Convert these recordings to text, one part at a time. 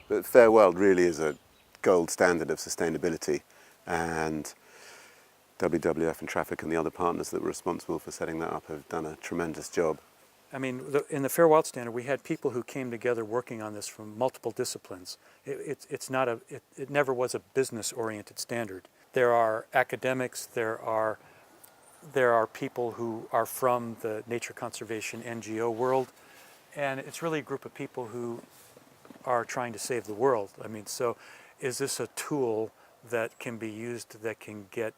But FairWild really is a gold standard of sustainability, and WWF and Traffic and the other partners that were responsible for setting that up have done a tremendous job. I mean, in the FairWild standard, we had people who came together working on this from multiple disciplines. It never was a business-oriented standard. There are academics, there are people who are from the nature conservation NGO world, and it's really a group of people who are trying to save the world. I mean, so is this a tool that can be used that can get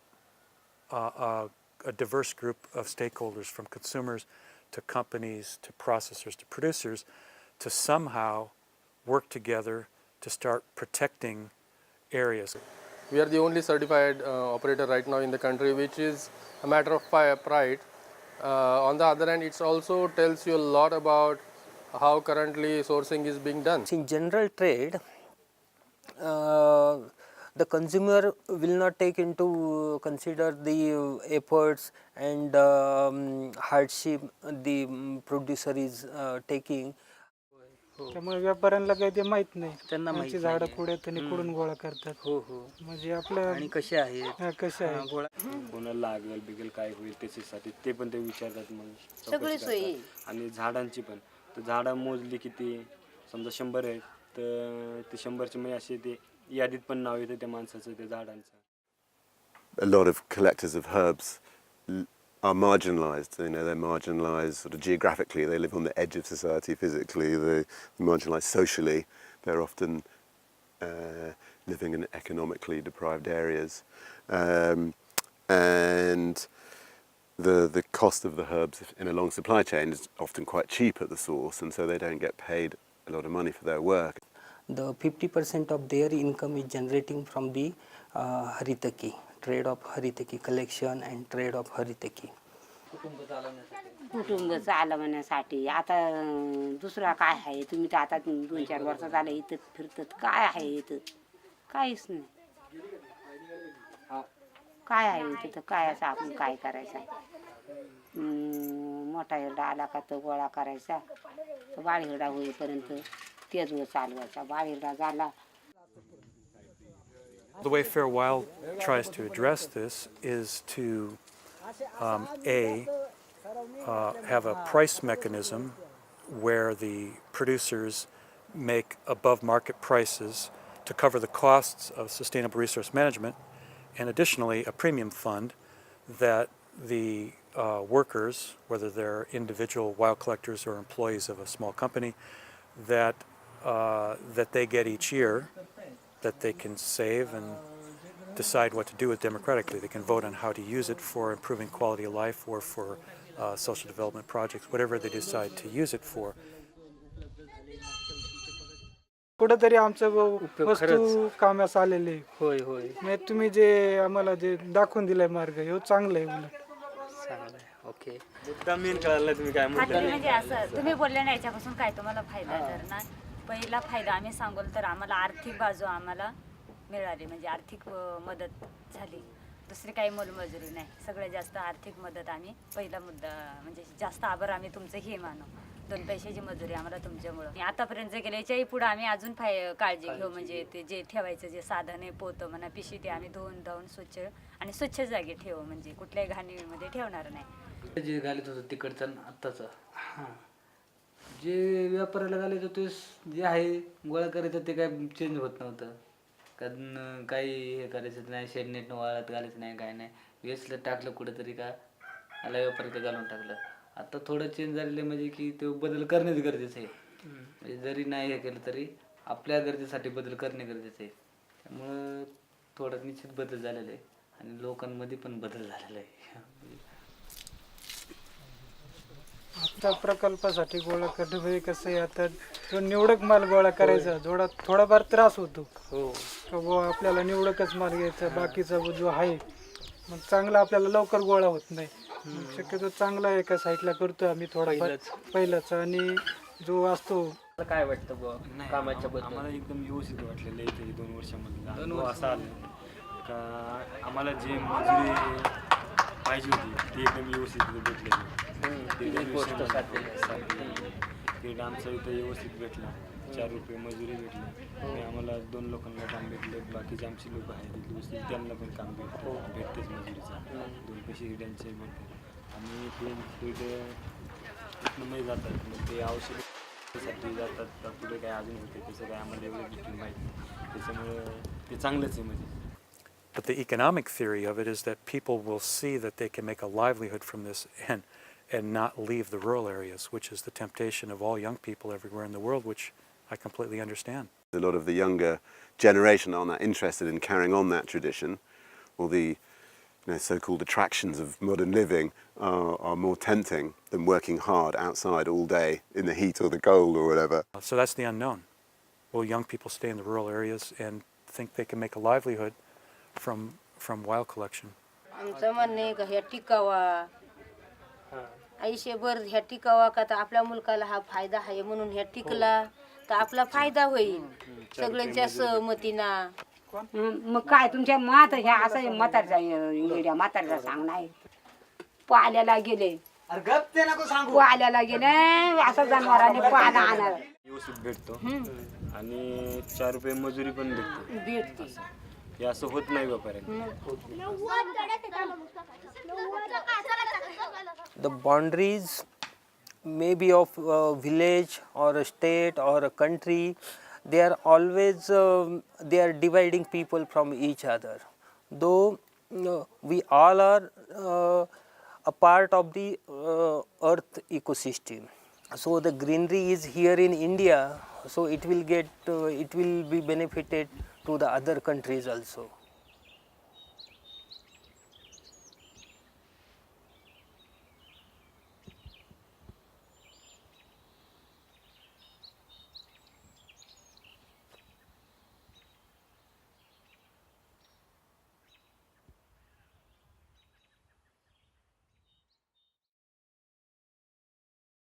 a diverse group of stakeholders, from consumers to companies to processors to producers, to somehow work together to start protecting areas? We are the only certified operator right now in the country, which is a matter of pride. On the other hand, it also tells you a lot about how currently sourcing is being done. In general trade, the consumer will not take into consider the efforts and hardship the producer is taking. त्यामुळे व्यापाऱ्यांना काही ते माहित नाही, त्यांची झाडं कुठे त्यांनी कुठून गोळा करतात. हो हो, म्हणजे आपलं आणि कसे आहेत, कसे आहे गोळा कोणाला लागेल बिगेल काय होईल त्याच्यासाठी ते पण ते विचारतात. मग सगळी सोयी आणि झाडांची पण, तर झाडं मोजली किती, समजा 100 आहेत तर ते 100चे म्हणजे असे ते यादीत पण नाव येतं त्या माणसाचं, त्या झाडांचं. A lot of collectors of herbs are marginalised. You know, they're marginalised sort of geographically. They live on the edge of society physically. They're marginalised socially. They're often living in economically deprived areas, and the cost of the herbs in a long supply chain is often quite cheap at the source, and so they don't get paid a lot of money for their work. The 50% of their income is generating from the haritaki, trade of haritaki, collection and trade of haritaki. कुटुंब चालवण्यासाठी आता दुसरा काय आहे? तुम्ही तर आता 2-4 वर्ष झाले इथं फिरतात, काय आहे इथं? काहीच नाही. काय आहे इथं? काय असं आपण काय करायचं आहे? मोठा हिरडा आला का तो गोळा करायचा, तो बाळ हिरडा होईपर्यंत तेच चालवायचा. बाळ हिरडा झाला. The way FairWild tries to address this is to have a price mechanism where the producers make above market prices to cover the costs of sustainable resource management, and additionally a premium fund that the workers, whether they're individual wild collectors or employees of a small company, that they get each year, that they can save and decide what to do with democratically. They can vote on how to use it for improving quality of life or for social development projects, whatever they decide to use it for. कुठेतरी आमचं वस्तू कामास आलेले. होय होय, म्हणजे तुम्ही जे आम्हाला जे दाखवून दिलाय मार्ग, हे चांगलं आहे. उलट चांगलं आहे. ओके, मुद्दा मेन कळाला तुम्ही काय म्हणता. म्हणजे असं तुम्ही बोलले ना, याच्यापासून काय तुम्हाला फायदा तर ना, पहिला फायदा आम्ही सांगोल तर आम्हाला आर्थिक बाजू आम्हाला मिळाली, म्हणजे आर्थिक मदत झाली. दुसरी काही मोलमजुरी नाही, सगळ्यात जास्त आर्थिक मदत आम्ही पहिला मुद्दा, म्हणजे जास्त आभार आम्ही तुमचं हे मानू. 2 पैशाची मजुरी आम्हाला तुमच्यामुळं. आतापर्यंत जे केलं याच्याही पुढे आम्ही अजून काळजी घेऊ. म्हणजे ते जे ठेवायचं जे साधन आहे, पोतं म्हणा, पिशवी, ते आम्ही धुवून स्वच्छ आणि स्वच्छ जागी ठेवू, म्हणजे कुठल्याही घाणीमध्ये ठेवणार नाही. जे घालत होतं तिकडचं आत्ताचं, जे व्यापाऱ्याला घालायचं ते जे आहे गोळा करायचं ते काय चेंज होत नव्हतं. कारण काही हे करायचं नाही, शेडनेटनं वाळत घालायचं नाही, काय नाही. वेस्टला टाकलं कुठंतरी का आला व्यापाऱ्याचं घालून टाकलं. आता थोडं चेंज झालेलं म्हणजे की तो बदल करणेच गरजेचं आहे. म्हणजे जरी नाही हे केलं तरी आपल्या गरजेसाठी बदल करणे गरजेचं आहे. त्यामुळं थोडं निश्चित बदल झालेला आहे आणि लोकांमध्ये पण बदल झालेला आहे. आता प्रकल्पासाठी गोळा करणे म्हणजे कसं आहे, आता तो निवडक माल गोळा करायचा, थोडाफार त्रास होतो. हो, आपल्याला निवडकच माल घ्यायचा, बाकीचा जो आहे मग चांगला आपल्याला लवकर गोळा होत नाही. शक्यतो चांगला एका साईडला करतो आम्ही थोडाफार पहिलाच, आणि जो असतो. काय वाटतं कामाच्या बद्दल? आम्हाला एकदम व्यवस्थित वाटलेलं आहे. ते 2 वर्षामध्ये अनुभव असा आला का आम्हाला जे मजुरी पाहिजे होती ती एकदम व्यवस्थित भेटलेली. ते आमचं इथं व्यवस्थित भेटला. 4 रुपये मजुरी भेटली आणि आम्हाला 2 लोकांना काम भेटलं. बाकीचे आमची लोक आहेत तिथले दुसरे त्यांना पण काम भेटतेच मजुरीचा. 2 पैसे त्यांचे भेटतात आणि ते पुढे इथनं जातात. मग ते औषधासाठी जातात का पुढे काय अजून होते त्याचं काय आम्हाला एवढं देखील माहीत नाही. त्याच्यामुळं ते चांगलंच आहे म्हणजे. But the economic theory of it is that people will see that they can make a livelihood from this and not leave the rural areas, which is the temptation of all young people everywhere in the world, which I completely understand. A lot of the younger generation are not interested in carrying on that tradition, or the so-called attractions of modern living are more tempting than working hard outside all day in the heat or the cold or whatever. So that's the unknown. Will young people stay in the rural areas and think they can make a livelihood from wild collection? आमचं म्हणणं आहे का ह्या टिकावा आयुष्यभर ह्या टिकावा का तर आपल्या मुलकाला हा फायदा आहे म्हणून ह्या टिकला तर आपला फायदा होईल सगळ्यांच्या सहमतीनं. मग काय तुमच्या ह्या असं म्हातारचा सांगणं आहे. पाल्याला गेले पाल्याला गेले असं जनावरांनी पाला आणणार व्यवस्थित भेटतो आणि 4 रुपये मजुरी पण भेटते. हे असं होत नाही व्यापाऱ्यांना. The boundaries may be of a village or a state or a country, they are always they are dividing people from each other, though we all are a part of the earth ecosystem. So the greenery is here in India, so it will be benefited to the other countries also.